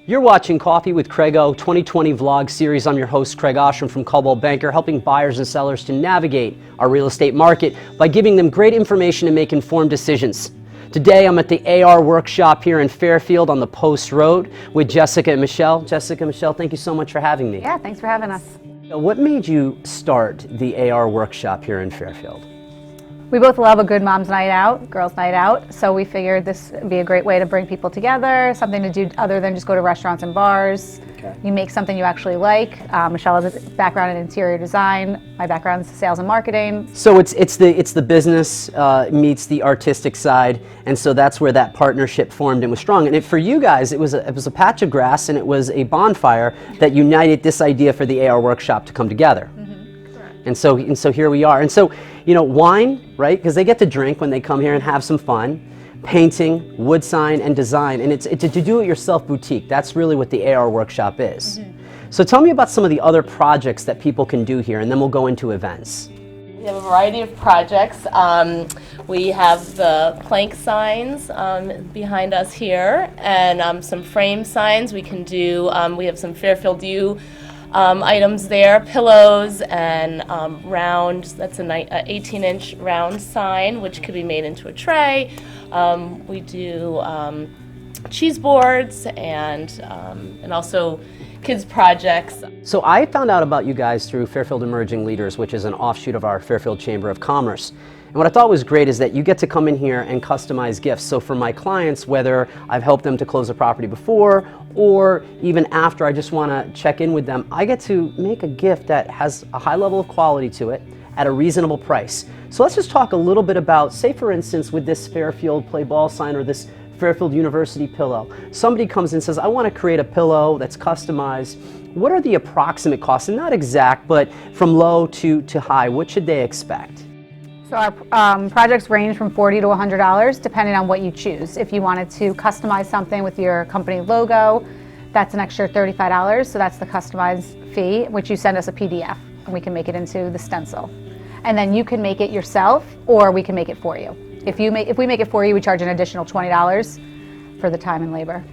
You're watching Coffee with CraigO 2020 vlog series. I'm your host, Craig Ostrom from Coldwell Banker, helping buyers and sellers to navigate our real estate market by giving them great information and make informed decisions. Today, I'm at the AR workshop here in Fairfield on the Post Road with Jessica and Michelle. Jessica, Michelle, thank you so much for having me. Yeah, thanks for having us. What made you start the AR workshop here in Fairfield? We both love a good mom's night out, girls' night out, so we figured this would be a great way to bring people together, something to do other than just go to restaurants and bars. Okay. You make something you actually like. Michelle has a background in interior design. My background is sales and marketing. So it's the business meets the artistic side, and so that's where that partnership formed and was strong. And for you guys, it was a patch of grass and it was a bonfire that united this idea for the AR workshop to come together. And so here we are. And so, you know, wine, right? Because they get to drink when they come here and have some fun. Painting, wood sign, and design. And it's a do-it-yourself boutique. That's really what the AR workshop is. So tell me about some of the other projects that people can do here, and then we'll go into events. We have a variety of projects. We have the plank signs behind us here, and some frame signs. We can do, we have some Fairfield View items there, pillows and round, that's an 18-inch round sign which could be made into a tray. We do cheese boards and also kids projects. So I found out about you guys through Fairfield Emerging Leaders, which is an offshoot of our Fairfield Chamber of Commerce. And what I thought was great is that you get to come in here and customize gifts. So for my clients, whether I've helped them to close a property before or even after I just want to check in with them, I get to make a gift that has a high level of quality to it at a reasonable price. So let's just talk a little bit about, say for instance, with this Fairfield Play Ball sign or this Fairfield University pillow. Somebody comes in and says, I want to create a pillow that's customized. What are the approximate costs? And not exact, but from low to high, what should they expect? So our projects range from $40 to $100 depending on what you choose. If you wanted to customize something with your company logo, that's an extra $35. So that's the customized fee, which you send us a PDF and we can make it into the stencil. And then you can make it yourself or we can make it for you. If we make it for you, we charge an additional $20 for the time and labor.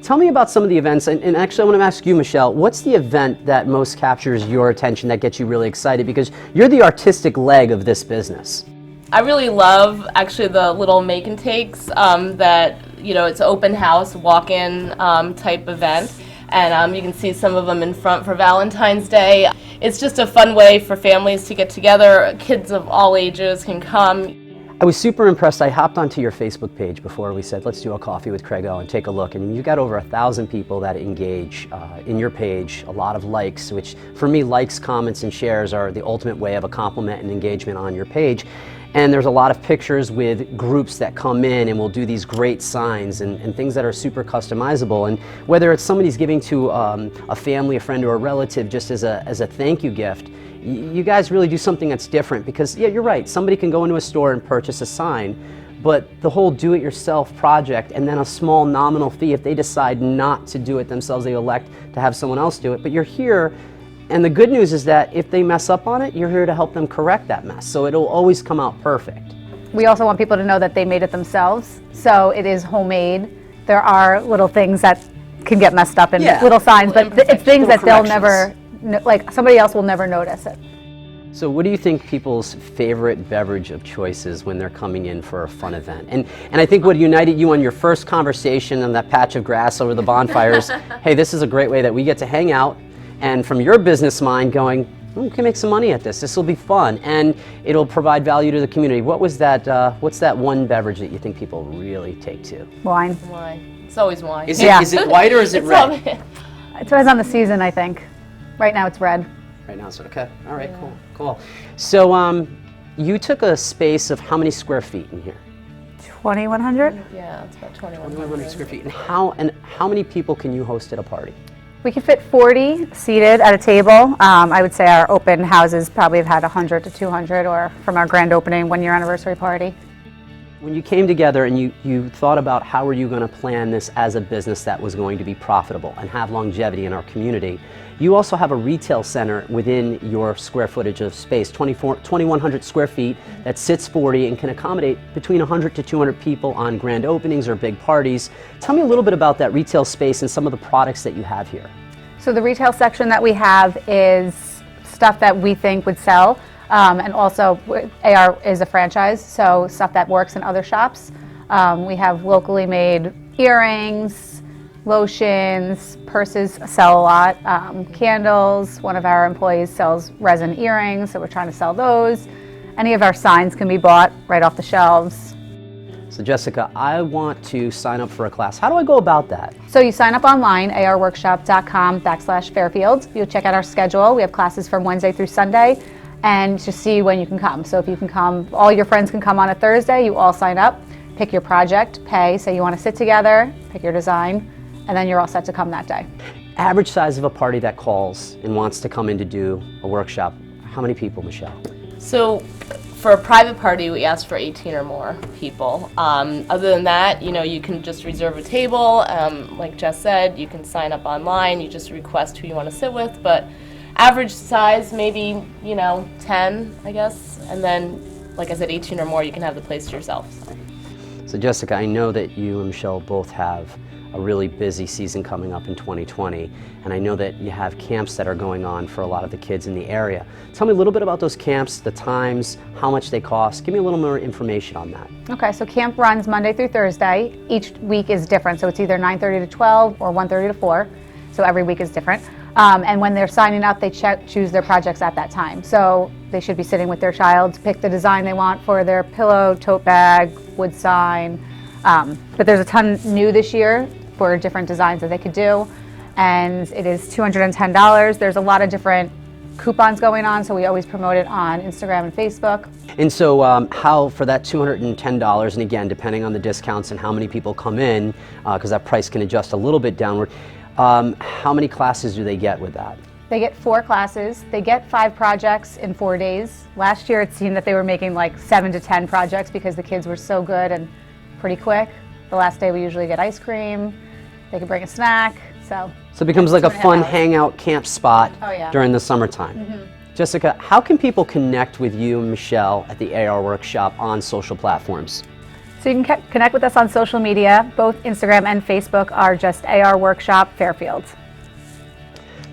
Tell me about some of the events, and actually I want to ask you, Michelle, what's the event that most captures your attention, that gets you really excited? Because you're the artistic leg of this business. I really love actually the little make and takes that, you know, it's open house, walk-in type event. And you can see some of them in front for Valentine's Day. It's just a fun way for families to get together. Kids of all ages can come. I was super impressed. I hopped onto your Facebook page before we said, let's do a Coffee with CraigO and take a look. And you got over 1,000 people that engage in your page, a lot of likes, which for me, likes, comments, and shares are the ultimate way of a compliment and engagement on your page. And there's a lot of pictures with groups that come in and will do these great signs and things that are super customizable. And whether it's somebody's giving to a family, a friend, or a relative just as a thank you gift, you guys really do something that's different because, yeah, you're right. Somebody can go into a store and purchase a sign, but the whole do-it-yourself project and then a small nominal fee if they decide not to do it themselves, they elect to have someone else do it. But you're here, and the good news is that if they mess up on it, you're here to help them correct that mess. So it'll always come out perfect. We also want people to know that they made it themselves. So it is homemade. There are little things that can get messed up in little signs, but it's things that they'll never, like somebody else will never notice it. So what do you think people's favorite beverage of choice is when they're coming in for a fun event? And I think what united you on your first conversation on that patch of grass over the bonfires, hey, this is a great way that we get to hang out, and from your business mind going, we can make some money at this. This will be fun, and it'll provide value to the community. What was that? What's that one beverage that you think people really take to? Wine. Wine. It's always wine. Is it white or is it red? It depends on the season, I think. Right now it's red. Right now it's okay. All right, yeah. Cool. So you took a space of how many square feet in here? 2,100? Yeah, it's about 2,100 square feet. And how many people can you host at a party? We can fit 40 seated at a table. I would say our open houses probably have had 100 to 200, or from our grand opening 1-year anniversary party. When you came together and you thought about how were you going to plan this as a business that was going to be profitable and have longevity in our community, you also have a retail center within your square footage of space, 2,100 square feet, that sits 40 and can accommodate between 100 to 200 people on grand openings or big parties. Tell me a little bit about that retail space and some of the products that you have here. So the retail section that we have is stuff that we think would sell. And also, AR is a franchise, so stuff that works in other shops. We have locally made earrings, lotions, purses sell a lot, candles. One of our employees sells resin earrings, so we're trying to sell those. Any of our signs can be bought right off the shelves. So Jessica, I want to sign up for a class. How do I go about that? So you sign up online, arworkshop.com/Fairfield. You'll check out our schedule. We have classes from Wednesday through Sunday, and to see when you can come. So if you can come, all your friends can come on a Thursday, you all sign up, pick your project, pay, say you want to sit together, pick your design, and then you're all set to come that day. Average size of a party that calls and wants to come in to do a workshop, how many people, Michelle? So for a private party, we ask for 18 or more people. Other than that, you can just reserve a table. Like Jess said, you can sign up online. You just request who you want to sit with. But average size, maybe, 10, I guess. And then, like I said, 18 or more, you can have the place to yourself. So Jessica, I know that you and Michelle both have a really busy season coming up in 2020, and I know that you have camps that are going on for a lot of the kids in the area. Tell me a little bit about those camps, the times, how much they cost. Give me a little more information on that. Okay, so camp runs Monday through Thursday. Each week is different, so it's either 9:30 to 12 or 1:30 to 4. So every week is different. And when they're signing up, they choose their projects at that time. So they should be sitting with their child to pick the design they want for their pillow, tote bag, wood sign. But there's a ton new this year for different designs that they could do. And it is $210. There's a lot of different coupons going on, so we always promote it on Instagram and Facebook. And so how, for that $210, and again, depending on the discounts and how many people come in, because that price can adjust a little bit downward, how many classes do they get with that? They get 4 classes. They get 5 projects in 4 days. Last year it seemed that they were making like 7 to 10 projects because the kids were so good and pretty quick. The last day we usually get ice cream. They can bring a snack. So it becomes like a fun hangout camp spot during the summertime. Mm-hmm. Jessica, how can people connect with you and Michelle at the AR Workshop on social platforms? So you can connect with us on social media. Both Instagram and Facebook are just AR Workshop Fairfield.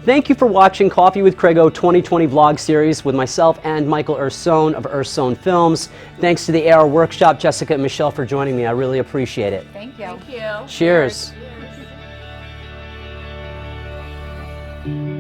Thank you for watching Coffee with CraigO 2020 vlog series with myself and Michael Ursone of Ursone Films. Thanks to the AR Workshop, Jessica and Michelle, for joining me. I really appreciate it. Thank you. Thank you. Cheers. Cheers.